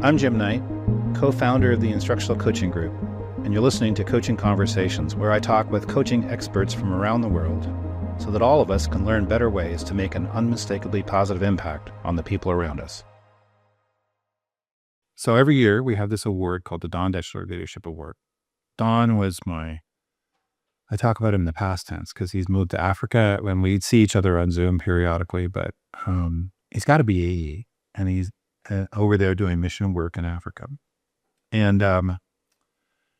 I'm Jim Knight, co-founder of the Instructional Coaching Group, and you're listening to Coaching Conversations, where I talk with coaching experts from around the world so that all of us can learn better ways to make an unmistakably positive impact on the people around us. So every year we have this award called the Don Deschler Leadership Award. Don was I talk about him in the past tense because he's moved to Africa when we'd see each other on Zoom periodically, but he's got to be 80 and he's over there doing mission work in Africa. And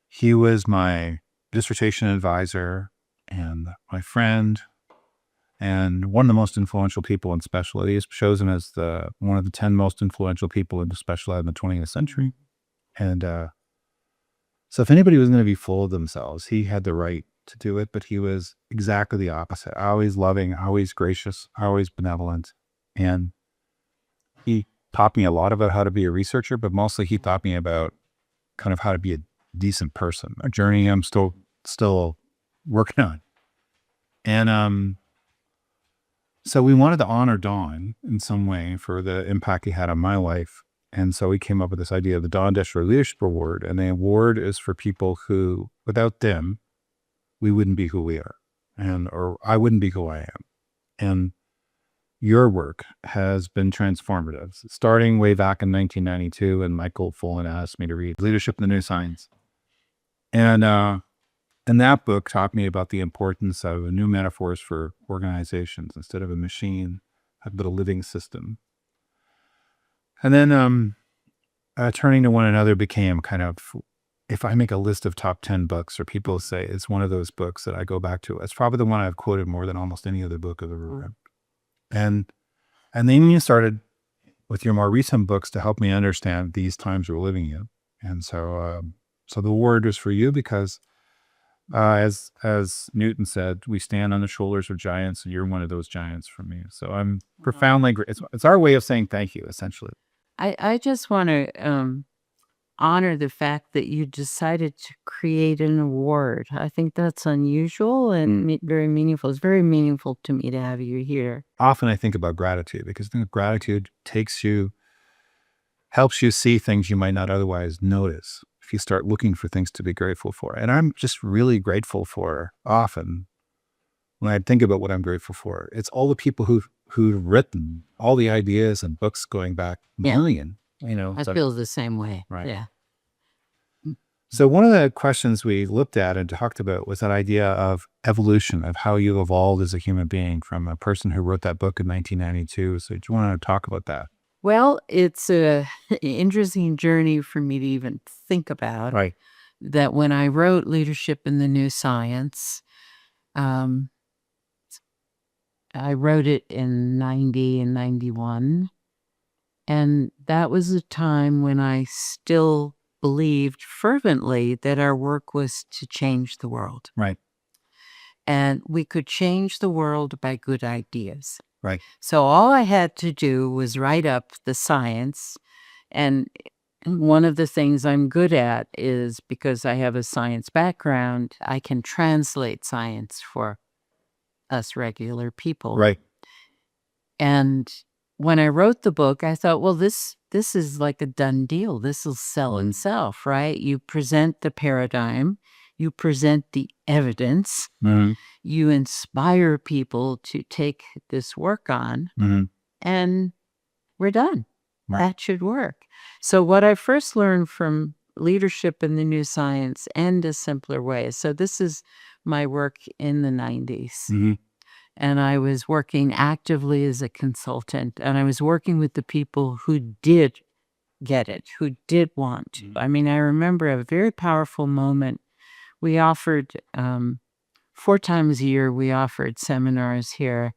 he was my dissertation advisor and my friend and one of the most influential people in special ed. He's chosen as one of the 10 most influential people in special ed in the 20th century. And so if anybody was going to be full of themselves, he had the right to do it, but he was exactly the opposite. Always loving, always gracious, always benevolent. And he taught me a lot about how to be a researcher, but mostly he taught me about kind of how to be a decent person, a journey I'm still working on. And so we wanted to honor Don in some way for the impact he had on my life. And so we came up with this idea of the Don Deschler Leadership Award. And the award is for people who, without them, we wouldn't be who we are, or I wouldn't be who I am. And your work has been transformative, starting way back in 1992 when Michael Fullen asked me to read Leadership in the New Science. And that book taught me about the importance of new metaphors for organizations. Instead of a machine, I've built a living system. And then turning to one another became kind of, if I make a list of top 10 books, or people say it's one of those books that I go back to, it's probably the one I've quoted more than almost any other book I've ever read. And then you started with your more recent books to help me understand these times we're living in. And so the award is for you because, as Newton said, we stand on the shoulders of giants, and you're one of those giants for me. So I'm profoundly grateful. It's our way of saying thank you, essentially. I just want to honor the fact that you decided to create an award. I think that's unusual and very meaningful. It's very meaningful to me to have you here. Often I think about gratitude because I think gratitude helps you see things you might not otherwise notice if you start looking for things to be grateful for. And I'm just really grateful for, often when I think about what I'm grateful for, it's all the people who've written all the ideas and books going back a million. I feel the same way. Right. Yeah. So one of the questions we looked at and talked about was that idea of evolution, of how you evolved as a human being from a person who wrote that book in 1992. So do you want to talk about that? Well, it's an interesting journey for me to even think about. Right. That when I wrote Leadership in the New Science, I wrote it in 90 and 91. And that was a time when I still believed fervently that our work was to change the world. Right. And we could change the world by good ideas. Right. So all I had to do was write up the science. And one of the things I'm good at is, because I have a science background, I can translate science for us regular people. Right. And when I wrote the book, I thought, well, this is like a done deal. This will sell itself, right? You present the paradigm, you present the evidence, you inspire people to take this work on, and we're done. Right. That should work. So what I first learned from Leadership in the New Science and A Simpler Way. So this is my work in the 90s. And I was working actively as a consultant, and I was working with the people who did get it, who did want to. I mean, I remember a very powerful moment. We offered, 4 times a year, we offered seminars here.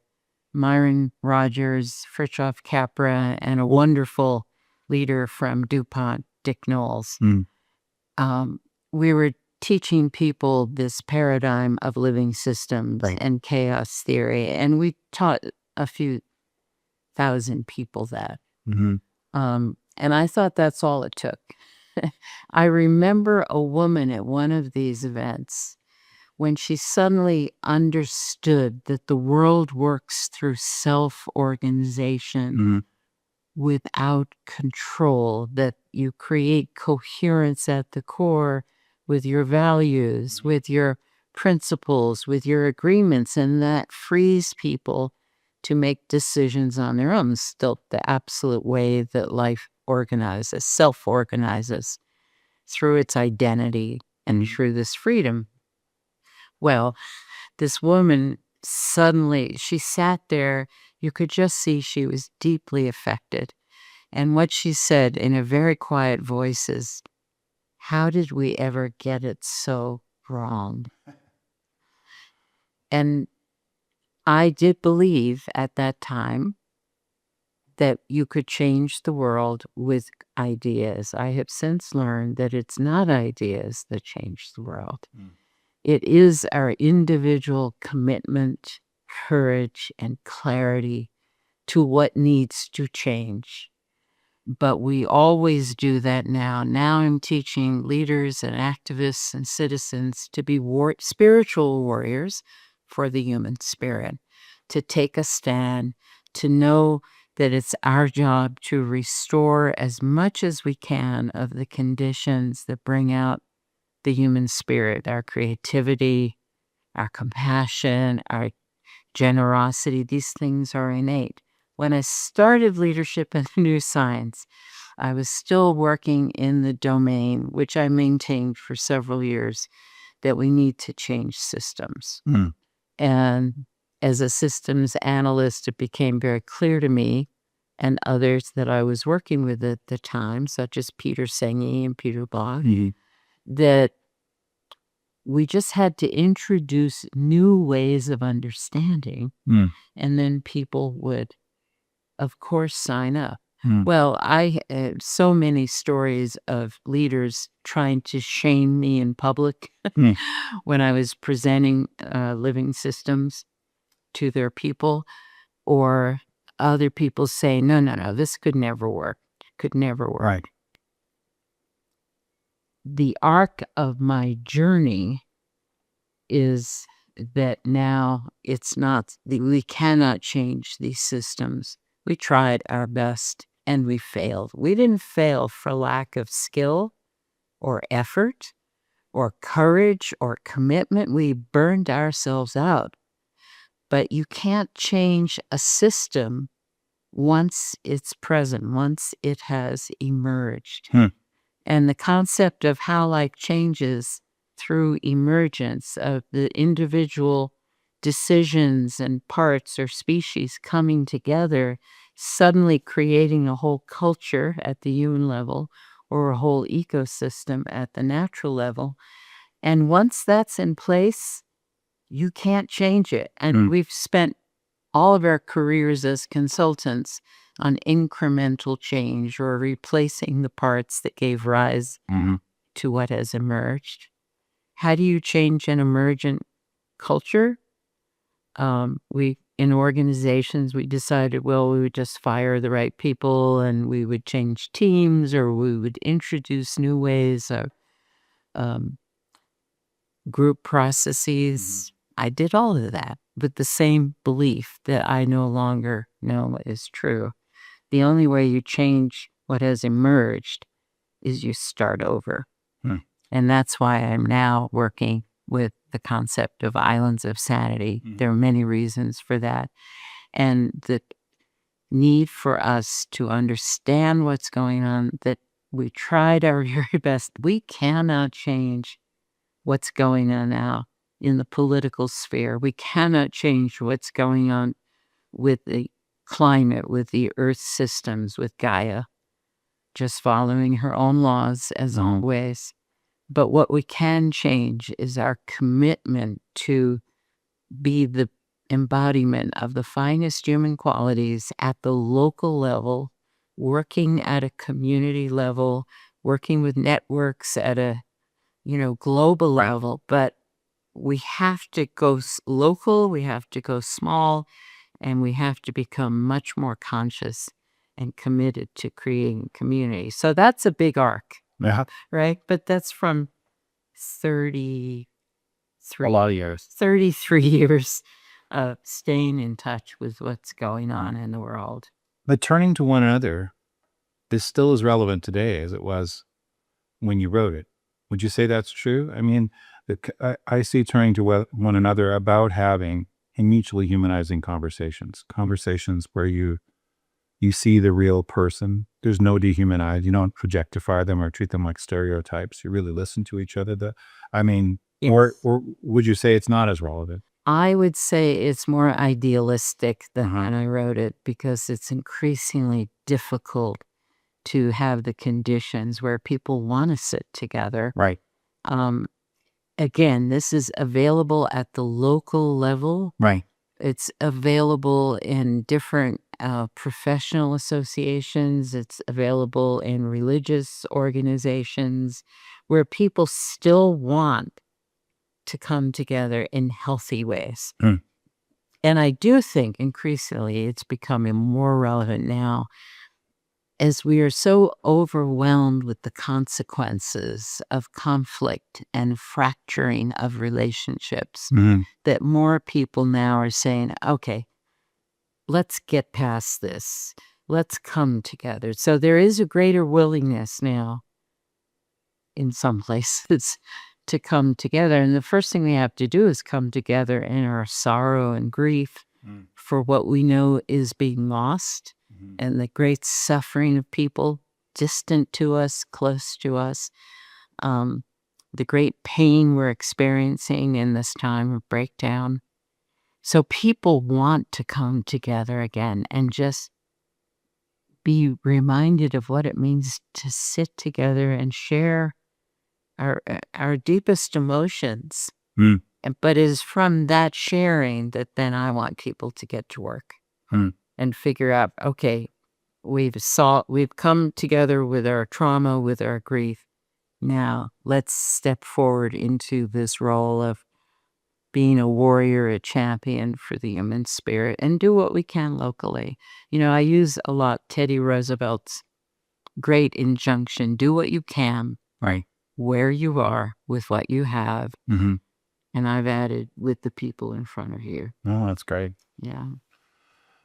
Myron Rogers, Fritjof Capra, and a wonderful leader from DuPont, Dick Knowles. We were teaching people this paradigm of living systems and chaos theory. And we taught a few thousand people that. And I thought that's all it took. I remember a woman at one of these events when she suddenly understood that the world works through self-organization without control, that you create coherence at the core with your values, with your principles, with your agreements, and that frees people to make decisions on their own. It's still the absolute way that life organizes, self-organizes through its identity and through this freedom. Well, this woman suddenly, she sat there, you could just see she was deeply affected. And what she said in a very quiet voice is, "How did we ever get it so wrong?" And I did believe at that time that you could change the world with ideas. I have since learned that it's not ideas that change the world. It is our individual commitment, courage, and clarity to what needs to change. But we always do that now. Now I'm teaching leaders and activists and citizens to be spiritual warriors for the human spirit, to take a stand, to know that it's our job to restore as much as we can of the conditions that bring out the human spirit, our creativity, our compassion, our generosity. These things are innate. When I started Leadership in the New Science, I was still working in the domain, which I maintained for several years, that we need to change systems. And as a systems analyst, it became very clear to me and others that I was working with at the time, such as Peter Senge and Peter Block, that we just had to introduce new ways of understanding, and then people would, of course, sign up. Well, I had so many stories of leaders trying to shame me in public when I was presenting living systems to their people, or other people saying, no, this could never work, could never work. Right. The arc of my journey is that now it's not, we cannot change these systems. We tried our best and we failed. We didn't fail for lack of skill or effort or courage or commitment. We burned ourselves out. But you can't change a system once it's present, once it has emerged. And the concept of how life changes through emergence of the individual decisions and parts or species coming together, suddenly creating a whole culture at the human level or a whole ecosystem at the natural level. And once that's in place, you can't change it. And we've spent all of our careers as consultants on incremental change or replacing the parts that gave rise to what has emerged. How do you change an emergent culture? In organizations, we decided, well, we would just fire the right people and we would change teams, or we would introduce new ways of group processes. I did all of that with the same belief that I no longer know is true. The only way you change what has emerged is you start over. And that's why I'm now working with the concept of islands of sanity. There are many reasons for that. And the need for us to understand what's going on, that we tried our very best. We cannot change what's going on now in the political sphere. We cannot change what's going on with the climate, with the earth systems, with Gaia, just following her own laws as always. But what we can change is our commitment to be the embodiment of the finest human qualities at the local level, working at a community level, working with networks at a global level. But we have to go local, we have to go small, and we have to become much more conscious and committed to creating community. So that's a big arc, right? But that's from 33 A lot of years. 33 years of staying in touch with what's going on in the world. But turning to one another is still as relevant today as it was when you wrote it. Would you say that's true? I mean, I see turning to one another about having mutually humanizing conversations where you see the real person. There's no dehumanize. You don't objectify them or treat them like stereotypes. You really listen to each other. Or would you say it's not as relevant? I would say it's more idealistic than Uh-huh. when I wrote it, because it's increasingly difficult to have the conditions where people want to sit together. Right. Um, Again, this is available at the local level. Right. It's available in different professional associations. It's available in religious organizations where people still want to come together in healthy ways. Mm. And I do think increasingly it's becoming more relevant now, as we are so overwhelmed with the consequences of conflict and fracturing of relationships, Mhm. that more people now are saying, okay, let's get past this. Let's come together. So there is a greater willingness now in some places to come together. And the first thing we have to do is come together in our sorrow and grief Mm. for what we know is being lost, Mhm. and the great suffering of people distant to us, close to us, the great pain we're experiencing in this time of breakdown. So people want to come together again and just be reminded of what it means to sit together and share our deepest emotions. Mm. But it is from that sharing that then I want people to get to work Mm. and figure out, okay, we've come together with our trauma, with our grief. Now let's step forward into this role of being a warrior, a champion for the human spirit, and do what we can locally. I use a lot Teddy Roosevelt's great injunction: do what you can, Right. where you are, with what you have. Mhm. And I've added, with the people in front of you. Oh, that's great. Yeah.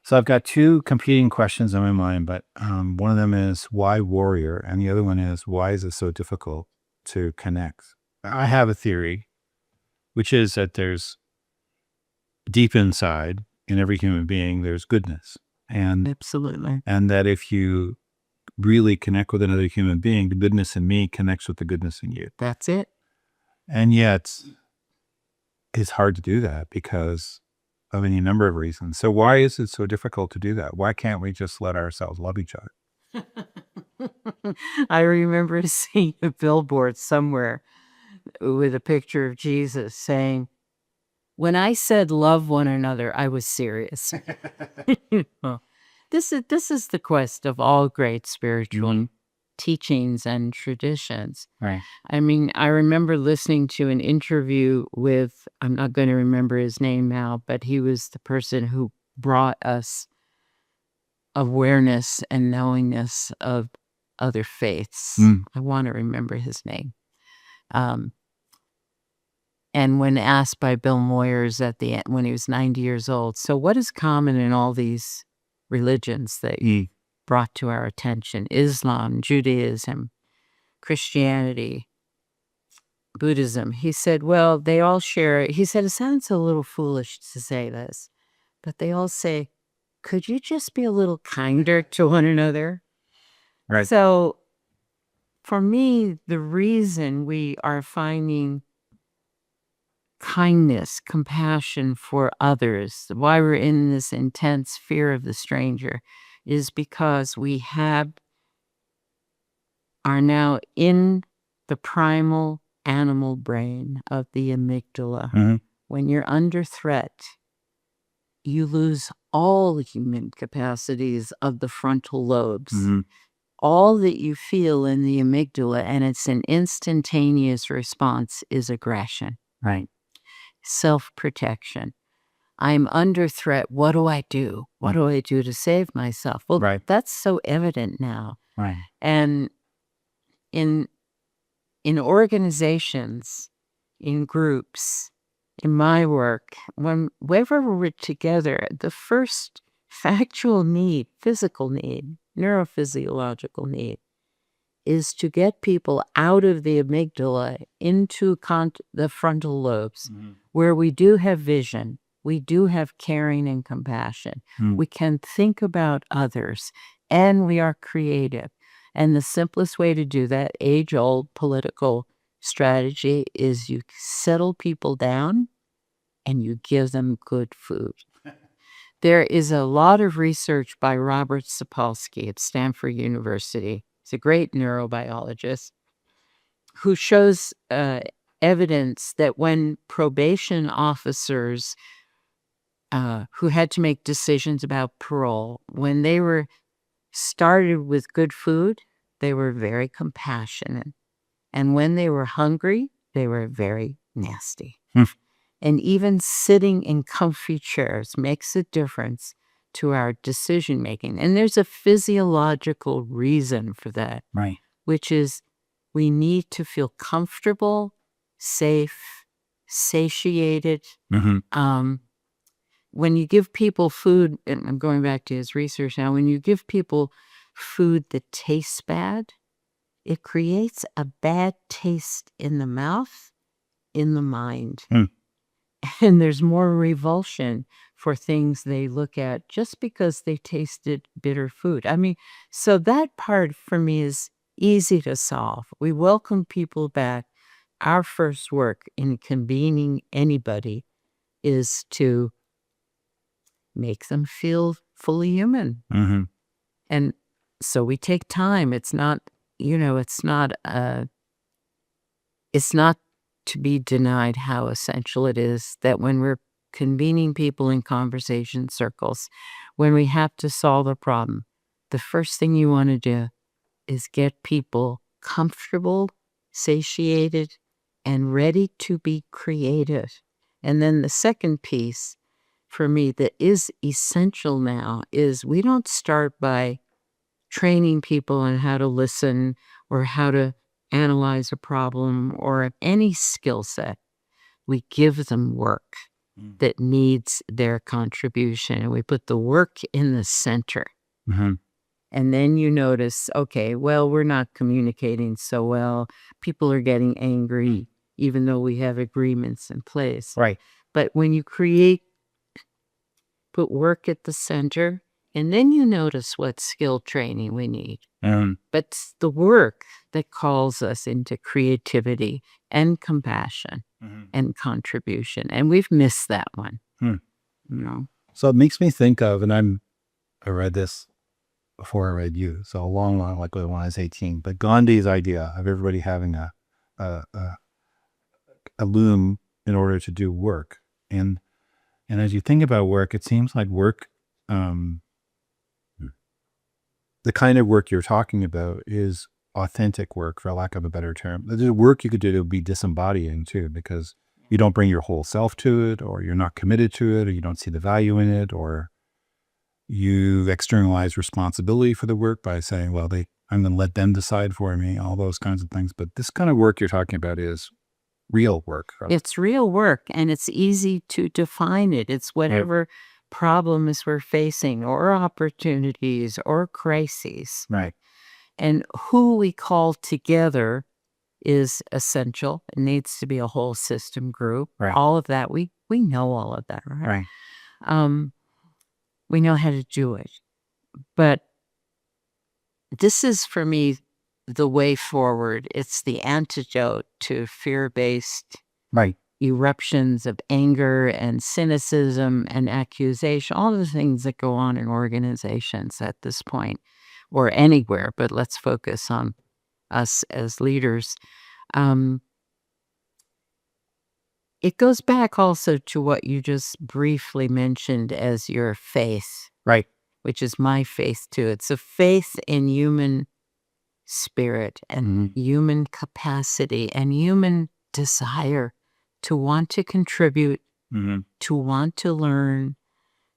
So I've got two competing questions in my mind, but one of them is why warrior, and the other one is why is it so difficult to connect? I have a theory, which is that there's deep inside in every human being, there's goodness, Absolutely. and that if you really connect with another human being, the goodness in me connects with the goodness in you, That's it. and yet it's hard to do that because of any number of reasons. So why is it so difficult to do that? Why can't we just let ourselves love each other? I remember seeing a billboard somewhere with a picture of Jesus saying, "When I said love one another, I was serious." Well, this is the quest of all great spiritual Mhm. teachings and traditions. Right. I mean, I remember listening to an interview with, I'm not going to remember his name now, but he was the person who brought us awareness and knowingness of other faiths. Mm. I want to remember his name. Um, and when asked by Bill Moyers at the end, when he was 90 years old, so what is common in all these religions that you brought to our attention? Islam, Judaism, Christianity, Buddhism. He said, well, they all share, he said, it sounds a little foolish to say this, but they all say, could you just be a little kinder to one another? Right. So for me, the reason we are finding kindness, compassion for others, why we're in this intense fear of the stranger, is because we are now in the primal animal brain of the amygdala. Mhm. When you're under threat, you lose all human capacities of the frontal lobes. Mhm. All that you feel in the amygdala, and it's an instantaneous response, is aggression, Right. self-protection. I'm under threat. What do I do? What do I do to save myself? Well, Right. that's so evident now. Right. And in organizations, in groups, in my work, whenever we're together, the first factual need, physical need, neurophysiological need is to get people out of the amygdala into the frontal lobes, where we do have vision, we do have caring and compassion. We can think about others, and we are creative. And the simplest way to do that, age-old political strategy, is you settle people down and you give them good food. There is a lot of research by Robert Sapolsky at Stanford University. He's a great neurobiologist who shows evidence that when probation officers who had to make decisions about parole, when they were started with good food, they were very compassionate. And when they were hungry, they were very nasty. And even sitting in comfy chairs makes a difference to our decision making. And there's a physiological reason for that, Right. which is we need to feel comfortable, safe, satiated. When you give people food, and I'm going back to his research now, when you give people food that tastes bad, it creates a bad taste in the mouth, in the mind. And there's more revulsion for things they look at just because they tasted bitter food. I mean, so that part for me is easy to solve. We welcome people back. Our first work in convening anybody is to make them feel fully human. And so we take time. It's not, it's not to be denied how essential it is that when we're convening people in conversation circles, when we have to solve a problem, the first thing you want to do is get people comfortable, satiated, and ready to be creative. And then the second piece for me that is essential now is we don't start by training people on how to listen or how to analyze a problem or any skill set. We give them work that needs their contribution, and we put the work in the center. And then you notice, okay, well, we're not communicating so well. People are getting angry, even though we have agreements in place. Right. But when you put work at the center, and then you notice what skill training we need. But it's the work that calls us into creativity and compassion and contribution. And we've missed that one. So it makes me think of, and I read this before I read you, so a long like when I was 18, but Gandhi's idea of everybody having a loom in order to do work. And as you think about work, it seems like work, the kind of work you're talking about is authentic work, for lack of a better term. There's work you could do to be disembodying too, because you don't bring your whole self to it, or you're not committed to it, or you don't see the value in it, or you externalize responsibility for the work by saying, well, I'm going to let them decide for me, all those kinds of things. But this kind of work you're talking about is real work. It's real work, and it's easy to define it. It's whatever problems we're facing or opportunities or crises. Right. And who we call together is essential. It needs to be a whole system group. Right. All of that, we know all of that, right? We know how to do it. But this is, for me, the way forward. It's the antidote to fear-based eruptions of anger and cynicism and accusation, all the things that go on in organizations at this point, or anywhere, but let's focus on us as leaders. It goes back also to what you just briefly mentioned as your faith. Right. Which is my faith too. It's a faith in human spirit and human capacity and human desire to want to contribute, to want to learn,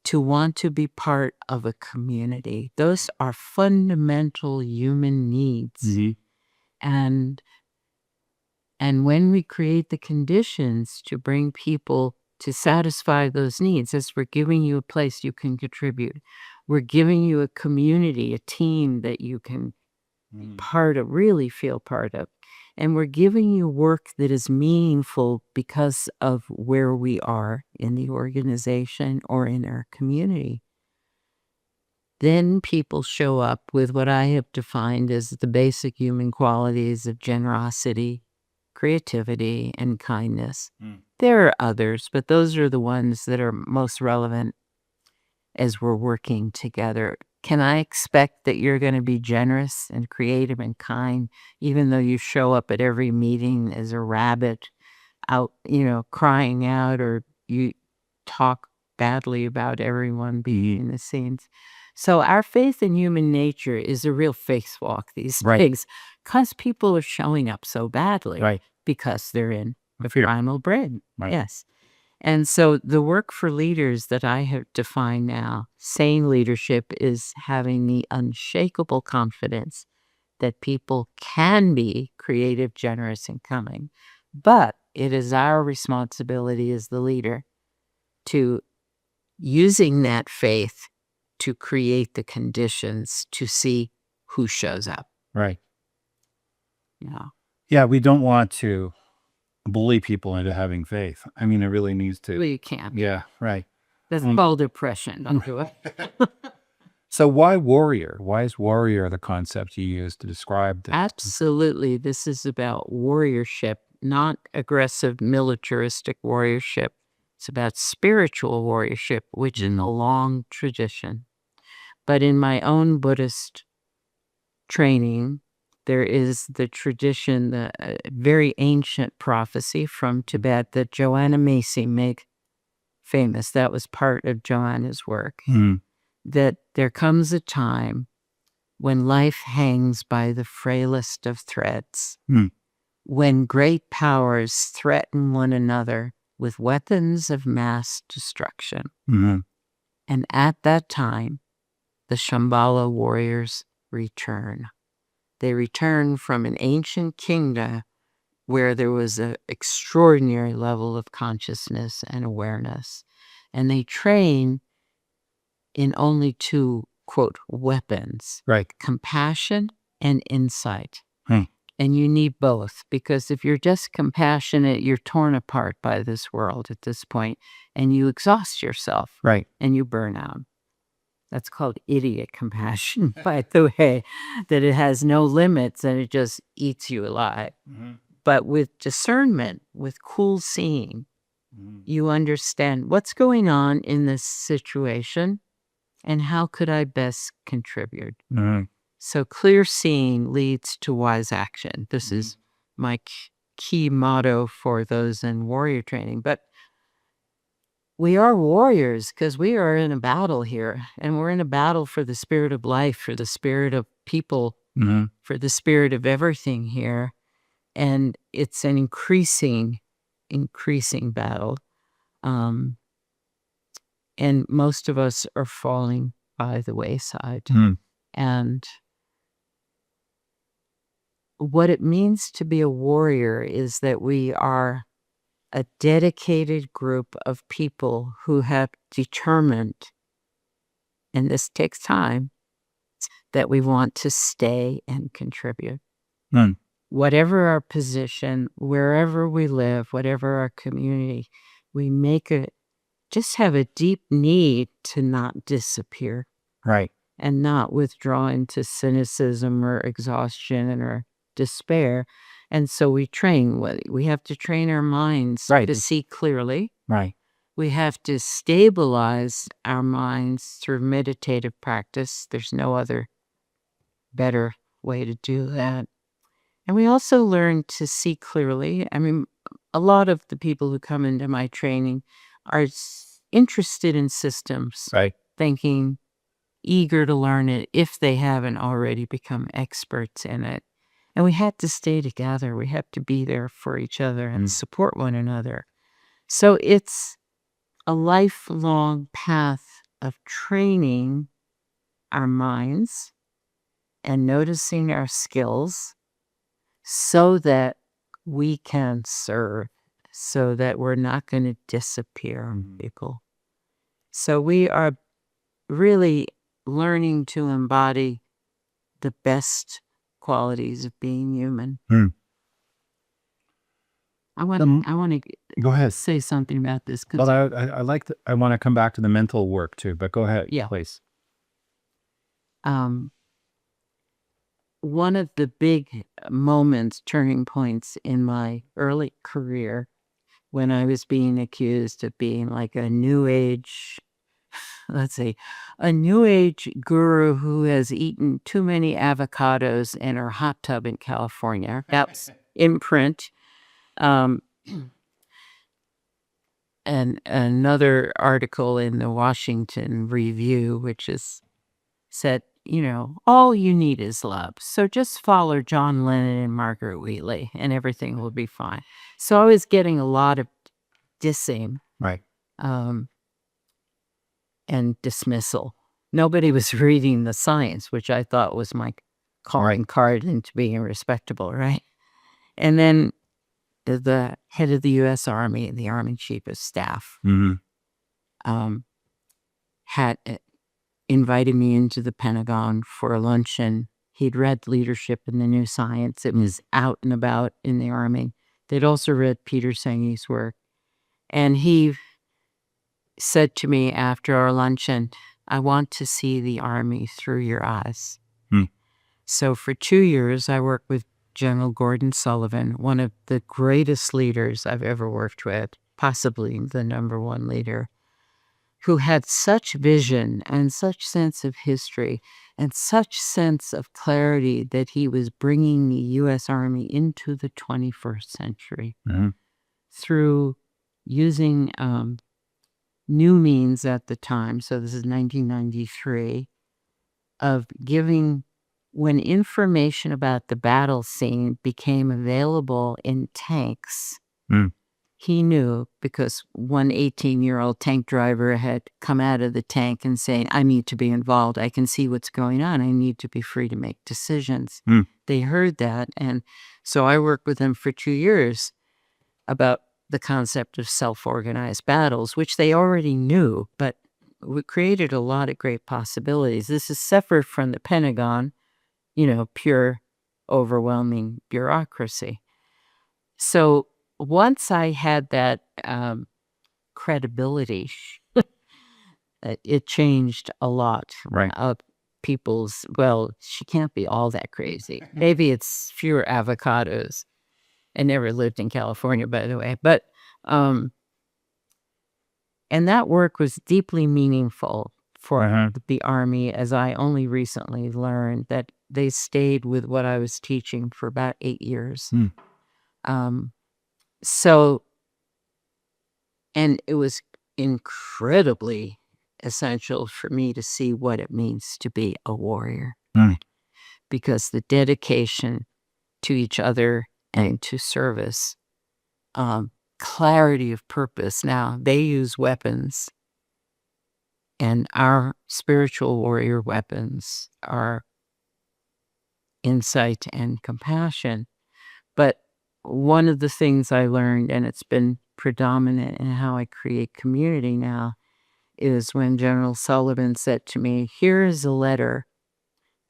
to want to be part of a community. Those are fundamental human needs. And when we create the conditions to bring people to satisfy those needs, as we're giving you a place you can contribute. We're giving you a community, a team that you can be part of, really feel part of. And we're giving you work that is meaningful because of where we are in the organization or in our community. Then people show up with what I have defined as the basic human qualities of generosity, creativity, and kindness. There are others, but those are the ones that are most relevant as we're working together. Can I expect that you're going to be generous and creative and kind, even though you show up at every meeting as a rabbit out, crying out, or you talk badly about everyone behind the scenes? So our faith in human nature is a real faith walk these days, because people are showing up so badly because they're in the primal brain. Yes. And so the work for leaders that I have defined now, sane leadership, is having the unshakable confidence that people can be creative, generous, and kind. But it is our responsibility as the leader to using that faith to create the conditions to see who shows up. Right. Yeah. Yeah, we don't want to bully people into having faith. I mean, it really needs to. Well, you can't. Yeah, right. That's called depression. Don't do it. So why warrior? Why is warrior the concept you use to describe this? Absolutely. This is about warriorship, not aggressive militaristic warriorship. It's about spiritual warriorship, which is a long tradition. But in my own Buddhist training, there is the tradition, the very ancient prophecy from Tibet that Joanna Macy made famous. That was part of Joanna's work. That there comes a time when life hangs by the frailest of threads, when great powers threaten one another with weapons of mass destruction. And at that time, the Shambhala warriors return. They return from an ancient kingdom where there was an extraordinary level of consciousness and awareness. And they train in only two, quote, weapons, compassion and insight. And you need both, because if you're just compassionate, you're torn apart by this world at this point, and you exhaust yourself, and you burn out. That's called idiot compassion, by the way, that it has no limits and it just eats you alive. But with discernment, with cool seeing, you understand what's going on in this situation and how could I best contribute. So clear seeing leads to wise action. This is my key motto for those in warrior training. But we are warriors because we are in a battle here, and we're in a battle for the spirit of life, for the spirit of people, for the spirit of everything here. And it's an increasing battle. And most of us are falling by the wayside. And what it means to be a warrior is that we are a dedicated group of people who have determined, and this takes time, that we want to stay and contribute. Whatever our position, wherever we live, whatever our community, we just have a deep need to not disappear. And not withdraw into cynicism or exhaustion or despair. And so we train. We have to train our minds to see clearly. We have to stabilize our minds through meditative practice. There's no other better way to do that. And we also learn to see clearly. I mean, a lot of the people who come into my training are interested in systems, thinking, eager to learn it if they haven't already become experts in it. And we have to stay together. We have to be there for each other and support one another. So it's a lifelong path of training our minds and noticing our skills so that we can serve so that we're not going to disappear, Mhm. people. So we are really learning to embody the best qualities of being human. Hmm. I want to Go ahead. say something about this Well, because I like I want to come back to the mental work too, but go ahead, Yeah. please. One of the big moments, turning points in my early career, when I was being accused of being like a new age, let's see, a new age guru who has eaten too many avocados in her hot tub in California. That's in print. Um, and another article in the Washington Review, which is said, all you need is love. So just follow John Lennon and Margaret Wheatley and everything will be fine. So I was getting a lot of dissing Right. and dismissal. Nobody was reading the science, which I thought was my calling card into being respectable, right? And then the head of the U.S. Army, the Army Chief of Staff, had invited me into the Pentagon for a luncheon. He'd read Leadership in the New Science. It was out and about in the Army. They'd also read Peter Senge's work. And he said to me after our luncheon, I want to see the Army through your eyes. So for 2 years, I worked with General Gordon Sullivan, one of the greatest leaders I've ever worked with, possibly the #1 leader, who had such vision and such sense of history and such sense of clarity that he was bringing the U.S. Army into the 21st century through using new means at the time. So this is 1993, of giving, when information about the battle scene became available in tanks, he knew, because one 18-year-old tank driver had come out of the tank and saying, I need to be involved. I can see what's going on. I need to be free to make decisions. They heard that. And so I worked with them for 2 years about the concept of self-organized battles, which they already knew, but we created a lot of great possibilities. This is separate from the Pentagon, pure, overwhelming bureaucracy. So once I had that credibility, it changed a lot of people's, well, she can't be all that crazy. Maybe it's fewer avocados. I never lived in California, by the way. But, and that work was deeply meaningful for the Army, as I only recently learned that they stayed with what I was teaching for about 8 years. So, and it was incredibly essential for me to see what it means to be a warrior, because the dedication to each other and to service, clarity of purpose. Now, they use weapons, and our spiritual warrior weapons are insight and compassion. But one of the things I learned, and it's been predominant in how I create community now, is when General Sullivan said to me, here is a letter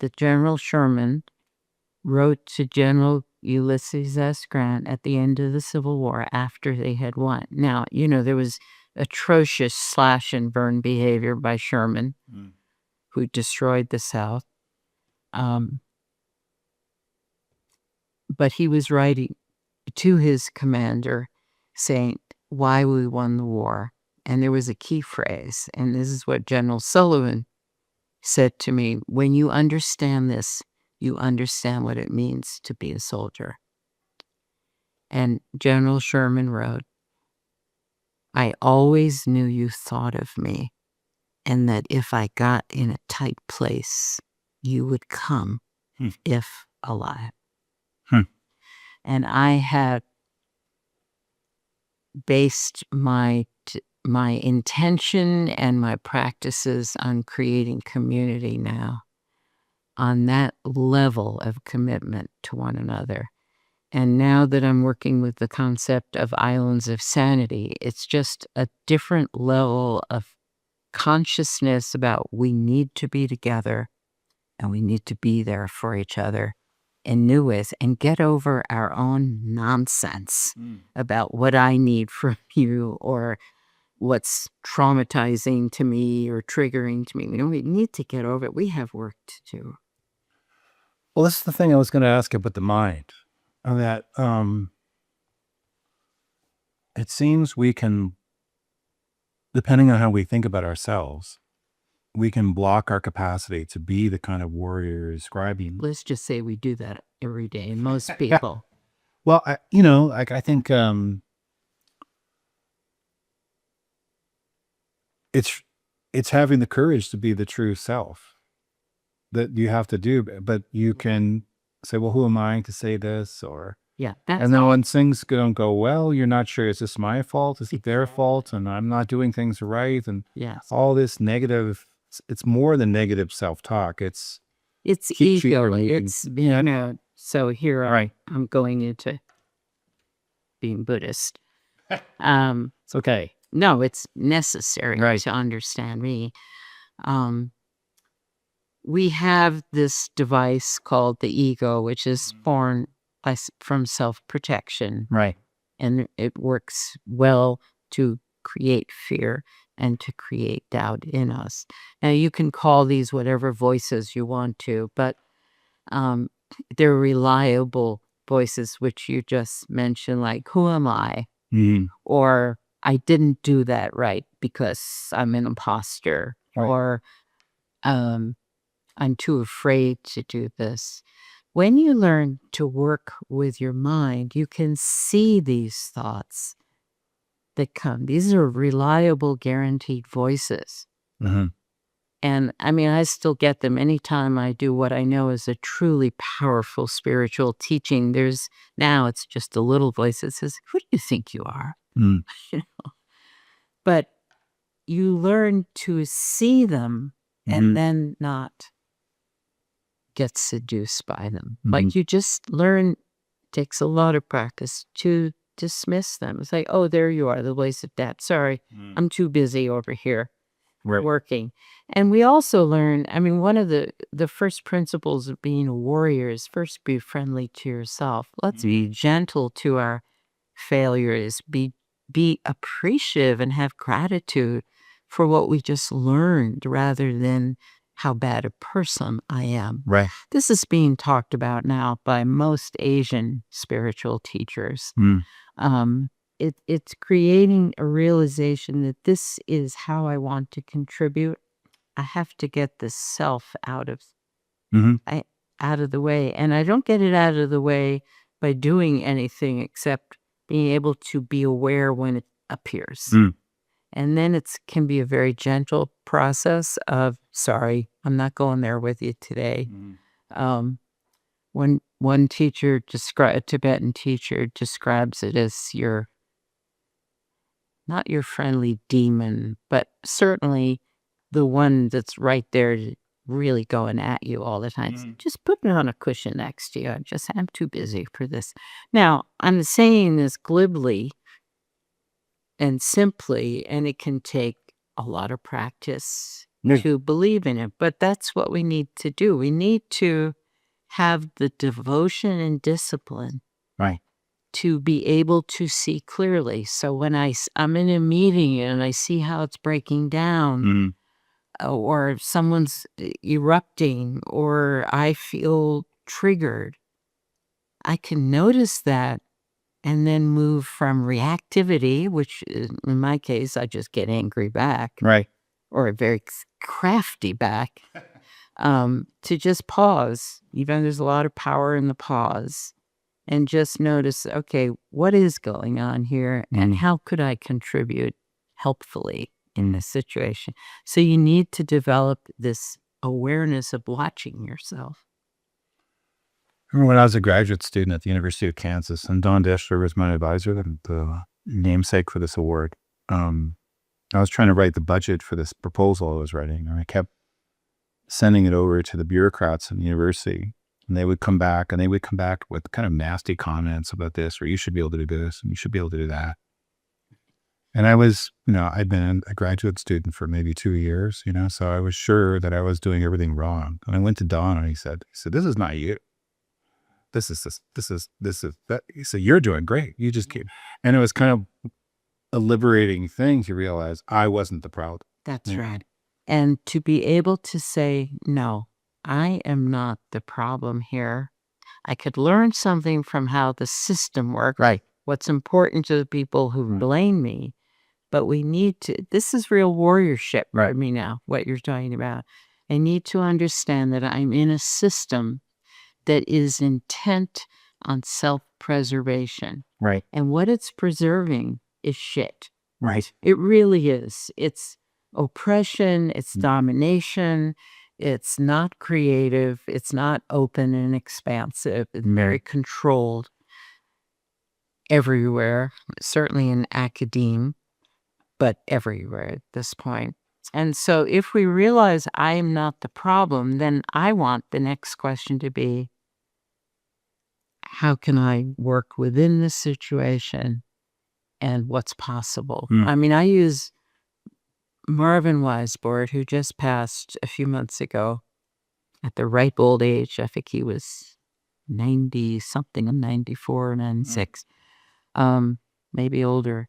that General Sherman wrote to General Ulysses S. Grant at the end of the Civil War after they had won. Now, there was atrocious slash and burn behavior by Sherman, who destroyed the South. But he was writing to his commander saying why we won the war. And there was a key phrase, and this is what General Sullivan said to me: when you understand this, you understand what it means to be a soldier. And General Sherman wrote, I always knew you thought of me, and that if I got in a tight place, you would come, if alive. And I had based my intention and my practices on creating community now on that level of commitment to one another. And now that I'm working with the concept of islands of sanity, it's just a different level of consciousness about we need to be together and we need to be there for each other in new ways and get over our own nonsense about what I need from you or what's traumatizing to me or triggering to me. We need to get over it. We have work to do. Well, this is the thing I was going to ask about the mind. That it seems we can, depending on how we think about ourselves, we can block our capacity to be the kind of warrior you're describing. Let's just say we do that every day. Most people. Well, I think it's having the courage to be the true self that you have to do, but you can say, well, who am I to say this? Or Yeah. and then when things don't go well, you're not sure, is this my fault? Is it their fault? And I'm not doing things right. And all this negative, it's more than negative self-talk. It's ego. It's, so here I'm going into being Buddhist. It's okay. No, it's necessary to understand me. We have this device called the ego, which is born from self-protection. Right. And it works well to create fear and to create doubt in us. Now, you can call these whatever voices you want to, but they're reliable voices, which you just mentioned, like, who am I? Or I didn't do that right because I'm an imposter, or I'm too afraid to do this. When you learn to work with your mind, you can see these thoughts that come. These are reliable, guaranteed voices. And I mean, I still get them anytime I do what I know is a truly powerful spiritual teaching. Now it's just a little voice that says, who do you think you are? But you learn to see them and then not get seduced by them. Like you just learn, it takes a lot of practice to dismiss them. It's like, oh, there you are, the voice of death. Sorry, I'm too busy over here working. And we also learn, I mean, one of the first principles of being a warrior is first be friendly to yourself. Let's be gentle to our failures, be appreciative and have gratitude for what we just learned rather than how bad a person I am. Right. This is being talked about now by most Asian spiritual teachers. It's creating a realization that this is how I want to contribute. I have to get the self out of the way. And I don't get it out of the way by doing anything except being able to be aware when it appears. And then it can be a very gentle process of, sorry, I'm not going there with you today. When one teacher, a Tibetan teacher, describes it as not your friendly demon, but certainly the one that's right there really going at you all the time. Just put me on a cushion next to you. I'm too busy for this. Now, I'm saying this glibly and simply, and it can take a lot of practice to believe in it, but that's what we need to do. We need to have the devotion and discipline to be able to see clearly. So when I'm in a meeting and I see how it's breaking down, or someone's erupting, or I feel triggered, I can notice that and then move from reactivity, which in my case, I just get angry back. Or a very crafty back, to just pause. Even there's a lot of power in the pause. And just notice, okay, what is going on here and how could I contribute helpfully in this situation? So you need to develop this awareness of watching yourself. I remember when I was a graduate student at the University of Kansas, and Don Deschler was my advisor, the namesake for this award. I was trying to write the budget for this proposal I was writing, and I kept sending it over to the bureaucrats in the university. And they would come back with kind of nasty comments about this, or you should be able to do this and you should be able to do that. And I was, I'd been a graduate student for maybe 2 years, so I was sure that I was doing everything wrong. And I went to Don and he said, this is not you. This is that. He said, you're doing great. You just keep, and it was kind of a liberating thing to realize I wasn't the problem. That's right. And to be able to say, no, I am not the problem here. I could learn something from how the system works. Right. What's important to the people who blame me. But we need to, this is real warriorship for me now, what you're talking about. I need to understand that I'm in a system that is intent on self-preservation. Right. And what it's preserving is shit. Right. It really is. It's oppression, it's domination, it's not creative, it's not open and expansive, it's very controlled everywhere, certainly in academia, but everywhere at this point. And so if we realize I'm not the problem, then I want the next question to be, how can I work within this situation and what's possible? I mean, I use Marvin Weisbord, who just passed a few months ago at the ripe old age. I think he was 90-something, 94, 96, maybe older.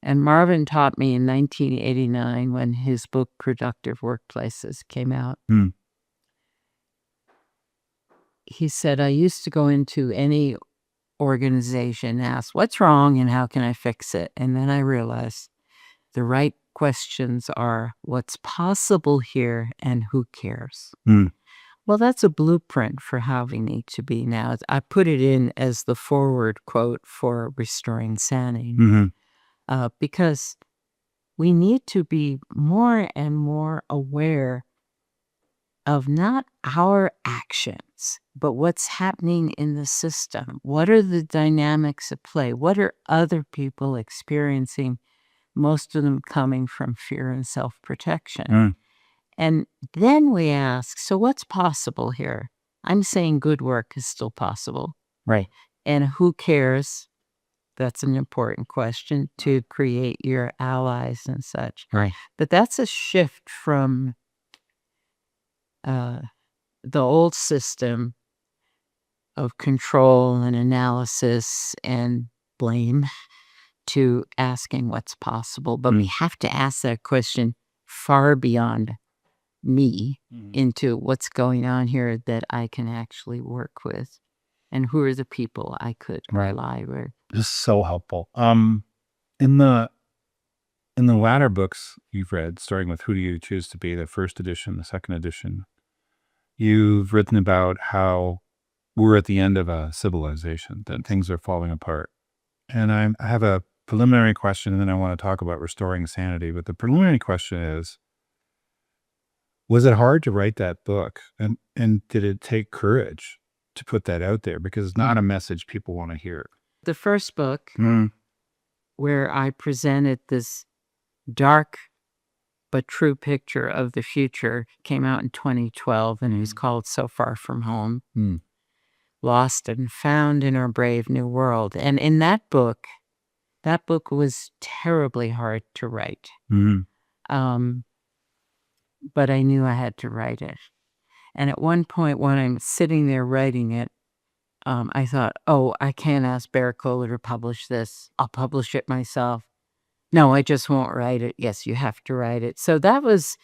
And Marvin taught me in 1989 when his book, Productive Workplaces, came out. He said, I used to go into any organization and ask, what's wrong and how can I fix it? And then I realized the right questions are, what's possible here and who cares? Well, that's a blueprint for how we need to be now. I put it in as the forward quote for Restoring Sanity. Because we need to be more and more aware of not our actions, but what's happening in the system. What are the dynamics at play? What are other people experiencing? Most of them coming from fear and self-protection. And then we ask, so what's possible here? I'm saying good work is still possible. Right. And who cares? That's an important question to create your allies and such. Right. But that's a shift from the old system of control and analysis and blame to asking what's possible. But we have to ask that question far beyond me into what's going on here that I can actually work with. And who are the people I could rely with? This is so helpful. In the latter books you've read, starting with Who Do You Choose to Be, the first edition, the second edition, you've written about how we're at the end of a civilization, that things are falling apart. And I have a preliminary question, and then I want to talk about restoring sanity. But the preliminary question is, was it hard to write that book? And did it take courage to put that out there? Because it's not a message people want to hear. The first book, where I presented this dark but true picture of the future, came out in 2012, and it was called So Far From Home, Lost and Found in Our Brave New World. And in that book was terribly hard to write. But I knew I had to write it. And at one point when I'm sitting there writing it, I thought, oh, I can't ask Bear Kohler to publish this. I'll publish it myself. No, I just won't write it. Yes, you have to write it. So that was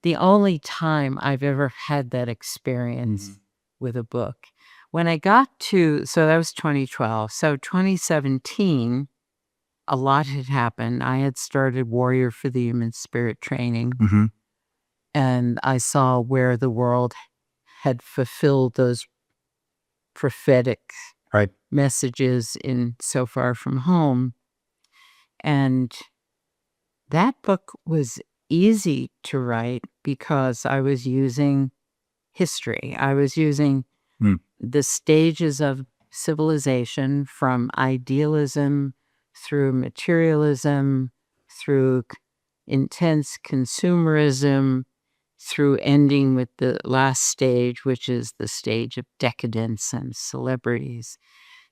the only time I've ever had that experience with a book. When I got to, so that was 2012. So 2017, a lot had happened. I had started Warrior for the Human Spirit training. And I saw where the world had fulfilled those prophetic messages in So Far From Home. And that book was easy to write because I was using history. I was using the stages of civilization, from idealism through materialism, through intense consumerism, through ending with the last stage, which is the stage of decadence and celebrities.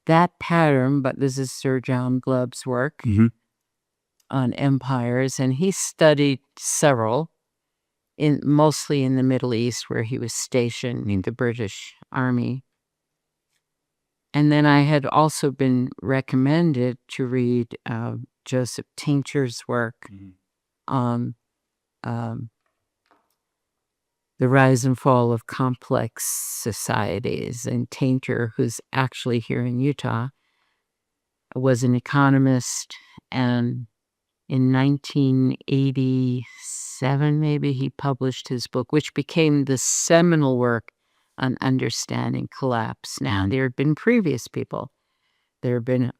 That pattern, but this is Sir John Glubb's work on empires, and he studied several, mostly in the Middle East, where he was stationed in the British Army. And then I had also been recommended to read Joseph Tincture's work on the rise and fall of complex societies. And Tincture, who's actually here in Utah, was an economist, and in 1987, maybe, he published his book, which became the seminal work on understanding collapse. Now, there have been previous people. There have been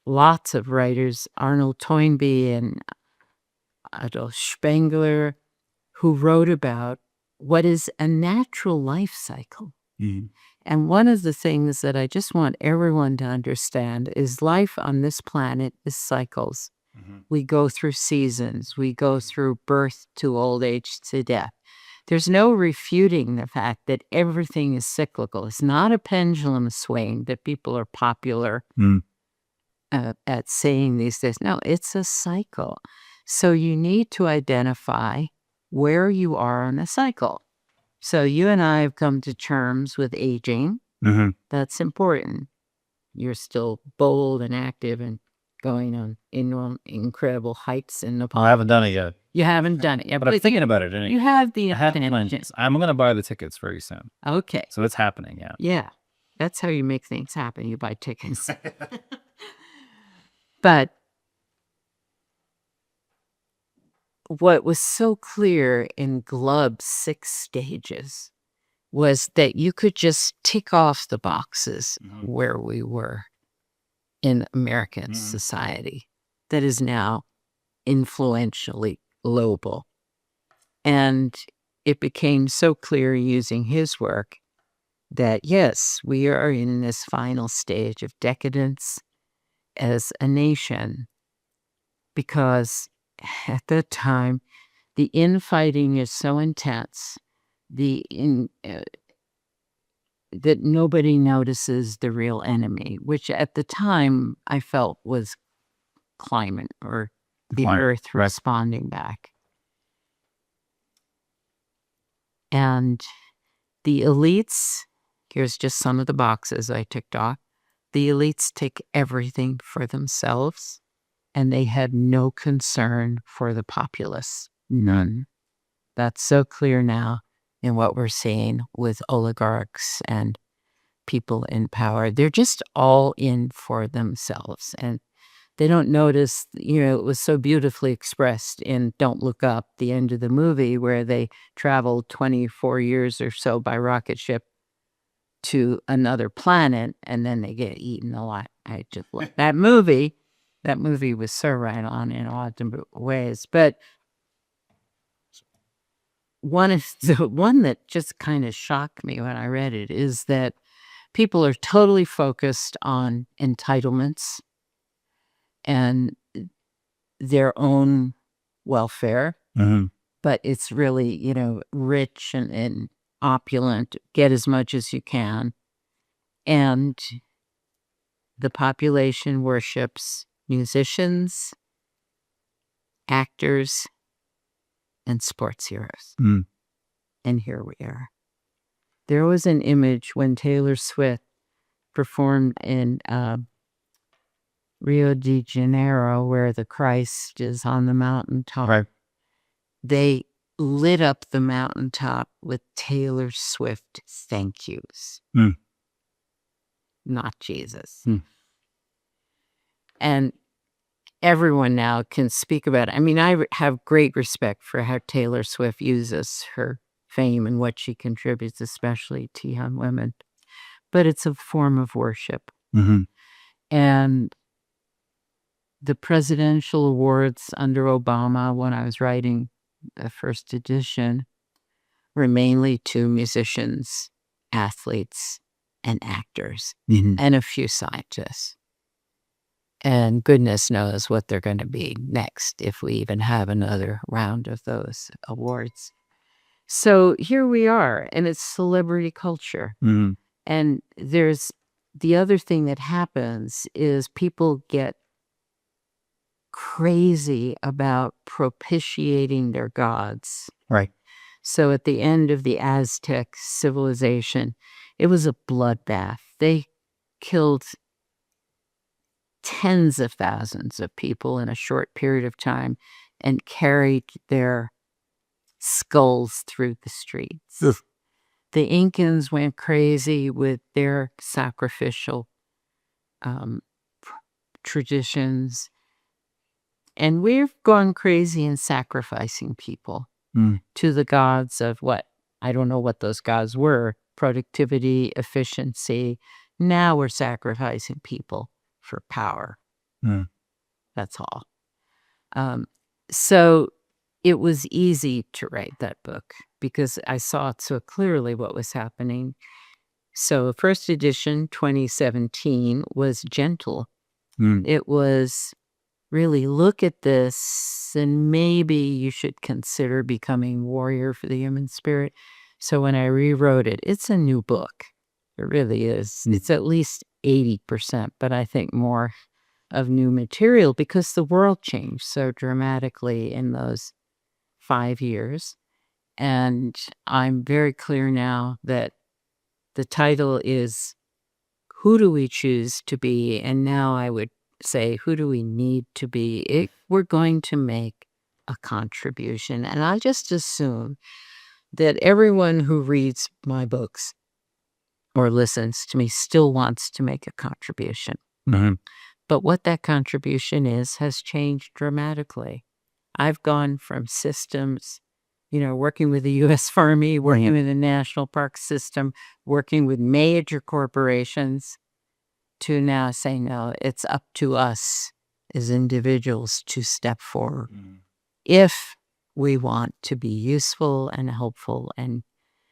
lots of writers, Arnold Toynbee and Adolf Spengler, who wrote about what is a natural life cycle. And one of the things that I just want everyone to understand is life on this planet is cycles. We go through seasons. We go through birth to old age to death. There's no refuting the fact that everything is cyclical. It's not a pendulum swing that people are popular at saying these days. No, it's a cycle. So you need to identify where you are on a cycle. So you and I have come to terms with aging. That's important. You're still bold and active and going on incredible heights in Nepal. I haven't done it yet, You haven't done it yet, but I'm thinking about it. Anyway. you have the I have intention. plans. I'm going to buy the tickets very soon. Okay. So it's happening, yeah. Yeah. That's how you make things happen. You buy tickets. But what was so clear in Glubb's 6 stages was that you could just tick off the boxes where we were in American society that is now influentially global. And it became so clear using his work that, yes, we are in this final stage of decadence as a nation, because at that time, the infighting is so intense, that nobody notices the real enemy, which at the time I felt was climate, or the earth responding back. And the elites, here's just some of the boxes I ticked off. The elites take everything for themselves, and they had no concern for the populace. None. That's so clear now in what we're seeing with oligarchs and people in power. They're just all in for themselves, and they don't notice, it was so beautifully expressed in Don't Look Up, the end of the movie, where they traveled 24 years or so by rocket ship to another planet, and then they get eaten alive. I just love that movie. That movie was so right on in odd ways. But the one that just kind of shocked me when I read it is that people are totally focused on entitlements and their own welfare. But it's really, rich and opulent, get as much as you can. And the population worships musicians, actors, and sports heroes. And here we are. There was an image when Taylor Swift performed in Rio de Janeiro, where the Christ is on the mountaintop. Right. They lit up the mountaintop with Taylor Swift thank yous. Not Jesus. And everyone now can speak about it. I mean, I have great respect for how Taylor Swift uses her fame and what she contributes, especially to young women. But it's a form of worship. And the presidential awards under Obama, when I was writing the first edition, were mainly to musicians, athletes, and actors, and a few scientists. And goodness knows what they're going to be next, if we even have another round of those awards. So here we are, and it's celebrity culture. Mhm. And there's the other thing that happens is people get crazy about propitiating their gods. Right. So at the end of the Aztec civilization, it was a bloodbath. They killed tens of thousands of people in a short period of time and carried their skulls through the streets. Ugh. The Incans went crazy with their sacrificial um, traditions. And we've gone crazy in sacrificing people Mm. to the gods of what? I don't know what those gods were. Productivity, efficiency. Now we're sacrificing people for power. Mm. That's all. So it was easy to write that book because I saw it so clearly what was happening. So first edition, 2017, was gentle. Mm. It was really look at this and maybe you should consider becoming warrior for the human spirit. So when I rewrote it, it's a new book. It really is. It's at least 80%, but I think more of new material because the world changed so dramatically in those 5 years. And I'm very clear now that the title is Who Do We Choose to Be? And now I would say, who do we need to be? We're going to make a contribution. And I just assume that everyone who reads my books or listens to me still wants to make a contribution. Mhm. But what that contribution is has changed dramatically. I've gone from systems, working with the U.S. Army, working with the National Park System, working with major corporations, to now saying, no, it's up to us as individuals to step forward if we want to be useful and helpful. And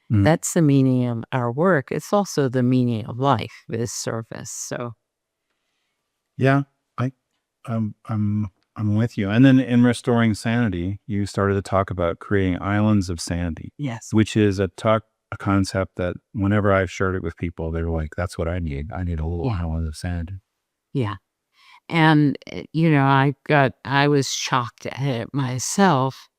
Mm. that's the meaning of our work. It's also the meaning of life, this service. So Yeah, I'm with you. And then in Restoring Sanity, you started to talk about creating islands of sanity, yes, which is a concept that whenever I've shared it with people, they're like, "That's what I need. I need a little Yeah. island of sanity." yeah. And, I was shocked at it myself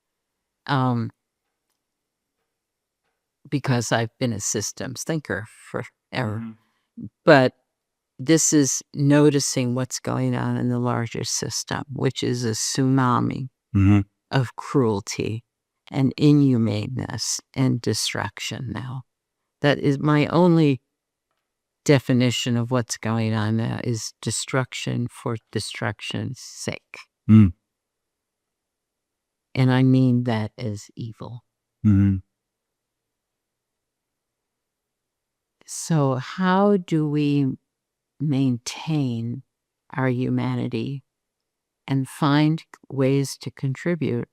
because I've been a systems thinker forever. But this is noticing what's going on in the larger system, which is a tsunami Mhm. of cruelty and inhumaneness and destruction now. That is my only definition of what's going on now is destruction for destruction's sake. Mm. And I mean that as evil. Mhm. So how do we maintain our humanity and find ways to contribute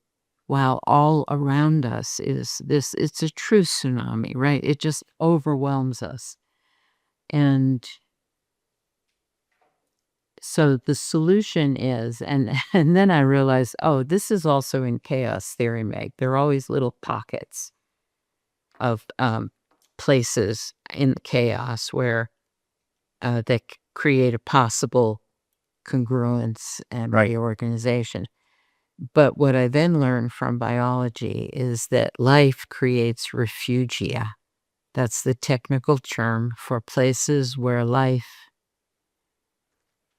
while all around us is this? It's a true tsunami, right? It just overwhelms us. And so the solution is, and and then I realized, oh, this is also in chaos theory, Meg. There are always little pockets of places in chaos where that create a possible congruence and Right. reorganization. But what I then learned from biology is that life creates refugia. That's the technical term for places where life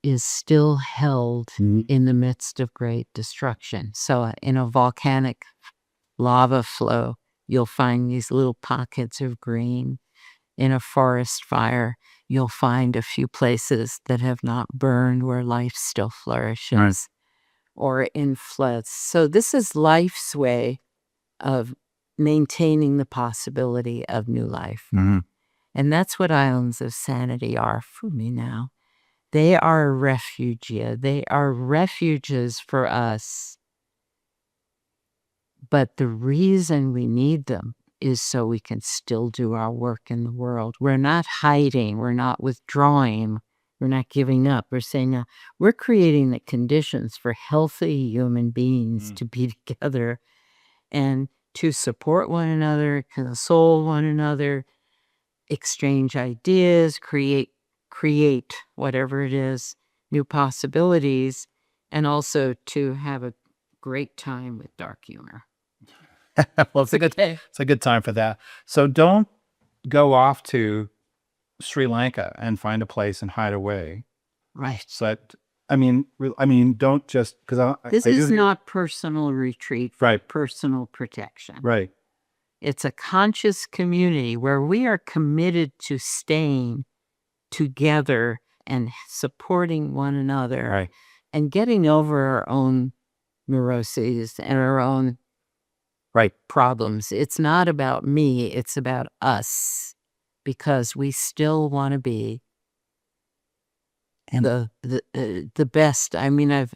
is still held Mhm. in the midst of great destruction. So in a volcanic lava flow, you'll find these little pockets of green. In a forest fire, you'll find a few places that have not burned where life still flourishes. Right. Or in floods. So this is life's way of maintaining the possibility of new life. Mhm. And that's what islands of sanity are for me now. They are a refugia. They are refuges for us. But the reason we need them is so we can still do our work in the world. We're not hiding. We're not withdrawing. We're not giving up. We're saying, no, we're creating the conditions for healthy human beings to be together. And to support one another, console one another, exchange ideas, create whatever it is, new possibilities, and also to have a great time with dark humor. Well, it's a good time for that. So don't go off to Sri Lanka and find a place and hide away. Right. So that, I mean, don't just because This is not personal retreat for Right. personal protection. Right. It's a conscious community where we are committed to staying together and supporting one another Right. and getting over our own neuroses and our own Right. problems. It's not about me, it's about us, because we still want to be And the best. I mean, I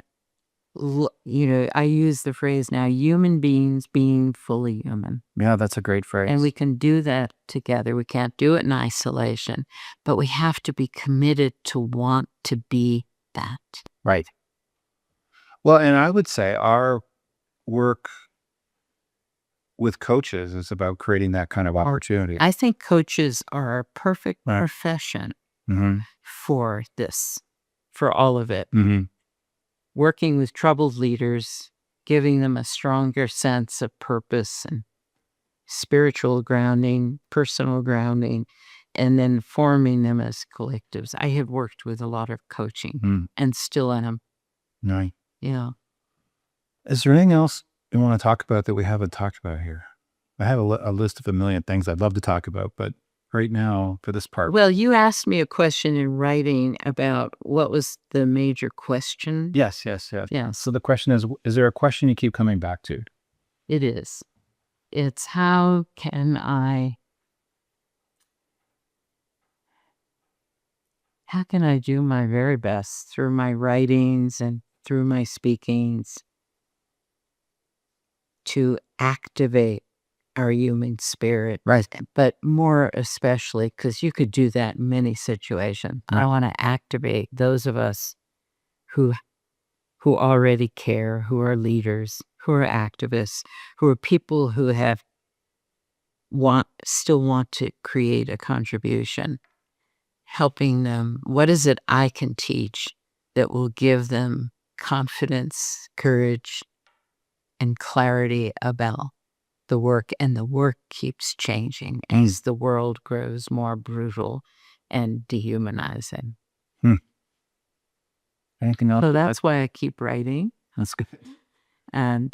use the phrase now, human beings being fully human. yeah, that's a great phrase. And we can do that together. We can't do it in isolation, but we have to be committed to want to be that. Right. Well, and I would say our work with coaches is about creating that kind of opportunity. I think coaches are a perfect Right. profession Mm-hmm. for this, for all of it. Mm-hmm. Working with troubled leaders, giving them a stronger sense of purpose and spiritual grounding, personal grounding, and then forming them as collectives. I have worked with a lot of coaching and still am. Right. Yeah. Is there anything else you want to talk about that we haven't talked about here? I have a list of a million things I'd love to talk about, but right now for this part. Well, you asked me a question in writing about what was the major question. Yes. Yeah, So the question is there a question you keep coming back to? it is. It's how can I do my very best through my writings and through my speakings to activate our human spirit. Right. But more especially, because you could do that in many situations. I want to activate those of us who already care, who are leaders, who are activists, who are people who still want to create a contribution, helping them. What is it I can teach that will give them confidence, courage, and clarity about the work? And the work keeps changing as the world grows more brutal and dehumanizing. Anything else? So that's why I keep writing. That's good. And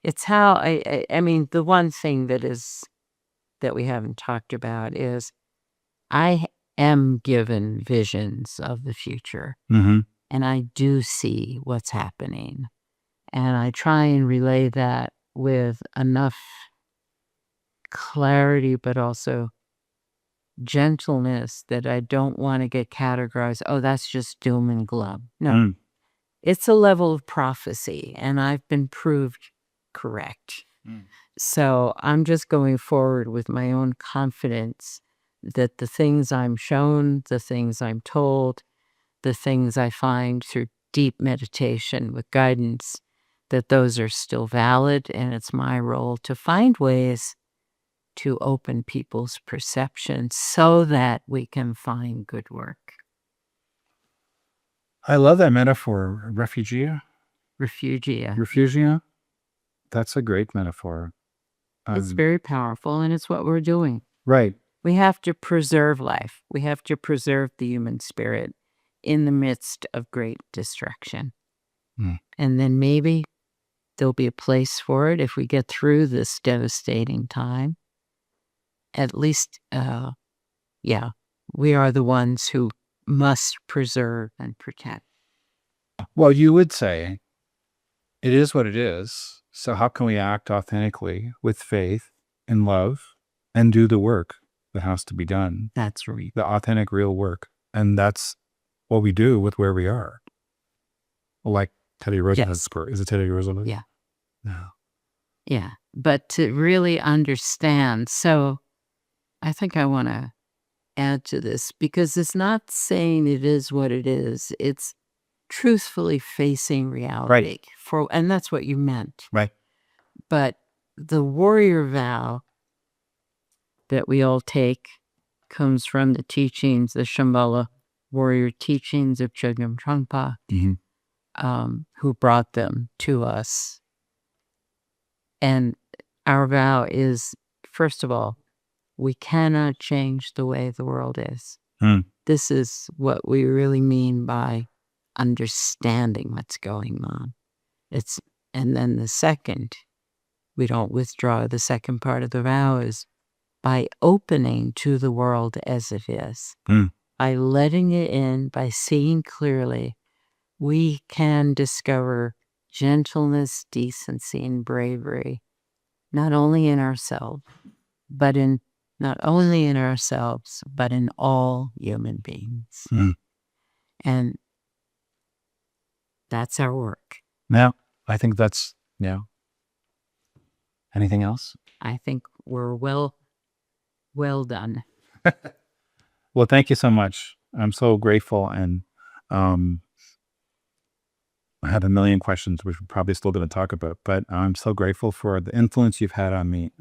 it's how I mean, the one thing that we haven't talked about is I am given visions of the future, Mm-hmm. and I do see what's happening. And I try and relay that with enough clarity, but also gentleness that I don't want to get categorized. Oh, that's just doom and gloom. No, it's a level of prophecy, and I've been proved correct. So I'm just going forward with my own confidence that the things I'm shown, the things I'm told, the things I find through deep meditation with guidance, that those are still valid, and it's my role to find ways to open people's perception so that we can find good work. I love that metaphor, refugia. Refugia. That's a great metaphor. It's very powerful, and it's what we're doing. Right. We have to preserve life. We have to preserve the human spirit in the midst of great destruction. And then maybe there'll be a place for it if we get through this devastating time. At least, we are the ones who must preserve and protect. Well, you would say it is what it is. So how can we act authentically with faith and love and do the work that has to be done? That's right. The authentic, real work. And that's what we do with where we are. Like Teddy Roosevelt's quote. Is it Teddy Roosevelt? Yeah. No. Yeah. But to really understand. So I think I want to add to this because it's not saying it is what it is. It's truthfully facing reality. And that's what you meant. Right. But the warrior vow that we all take comes from the teachings, the Shambhala warrior teachings of Chogyam Trungpa, who brought them to us. And our vow is, first of all, we cannot change the way the world is. This is what we really mean by understanding what's going on. And then the second, we don't withdraw. The second part of the vow is by opening to the world as it is, by letting it in, by seeing clearly, we can discover gentleness, decency, and bravery, not only in ourselves, but in all human beings. And that's our work. Now, I think that's, anything else? I think we're well done. Well, thank you so much. I'm so grateful, and I have a million questions, which we're probably still going to talk about, but I'm so grateful for the influence you've had on me.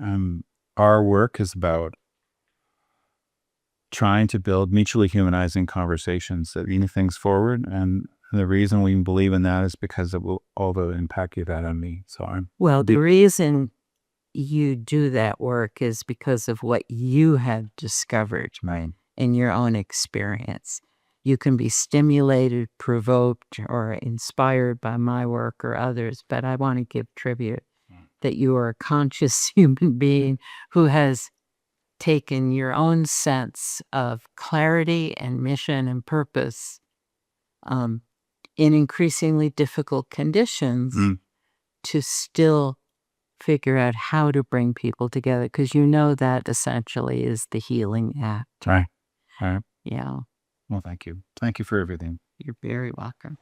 Our work is about trying to build mutually humanizing conversations that move things forward, and the reason we believe in that is because of all the impact you've had on me. So the reason you do that work is because of what you have discovered in your own experience. You can be stimulated, provoked, or inspired by my work or others, but I want to give tribute that you are a conscious human being who has taken your own sense of clarity and mission and purpose in increasingly difficult conditions to still figure out how to bring people together, because you know that essentially is the healing act. Right. Yeah. Well, thank you. Thank you for everything. You're very welcome.